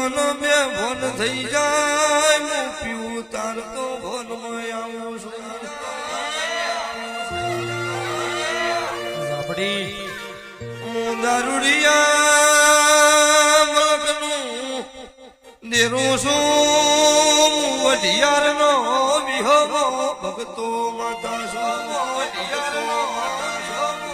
નો બે ભોન થઈ જાય હું પીવું તાર તો ભોનમાં આવું છું હું દારૂડિયા મલકનું દેરું છું વઢિયાર નો વિહમો ભગતો માતા છું વઢિયાર નો માતા છું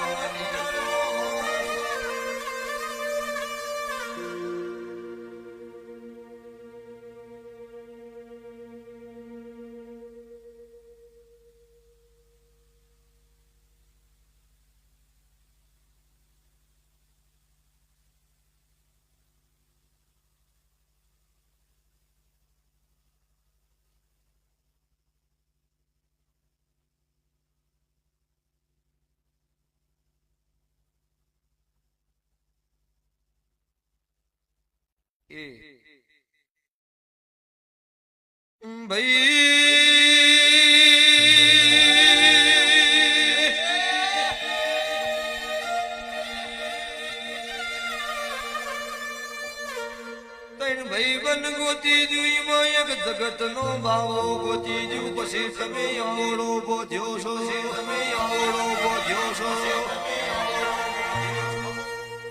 ભાઈ બન ગોતી જુઈ એક જગત નો ભાવો ગોતી જુ પછી તમે આવડો બોધ્યો છો તમે આવડો બોધ્યો છો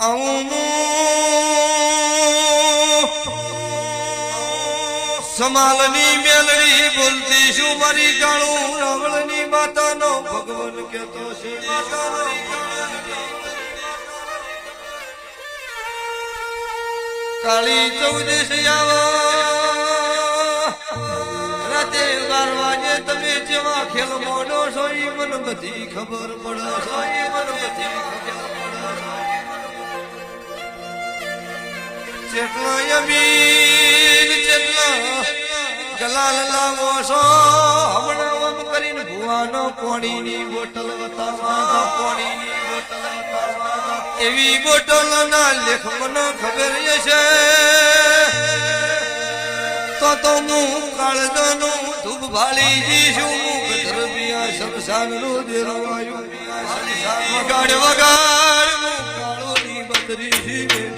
આવું સમાલની મેલડી બોલતી શું મારી કાળું રાવળની માતાનો ભગવાન કેતો છે કાળી ચૌદશ આવો રાતે 12 વાગે તમે જેવા ખેલ મોડો છો એ મને બધી ખબર પડે છો એ મને બધી ખબર પડે જેટલા યમીન જેટલા ગલાલ લાવો છો હમણાં આમ કરીને ભુવાનો પાણીની બોટલ બતાવવા પાણીની બોટલ બતાવવા એવી બોટલ ના લેખ મને ખબર છે તો હું કાળજાનું ધૂપ ભાળી જઈશું હું ગધરબિયા શમશાનનું દેરવાયું વગાડ વગાડ હું કાળોની બદરી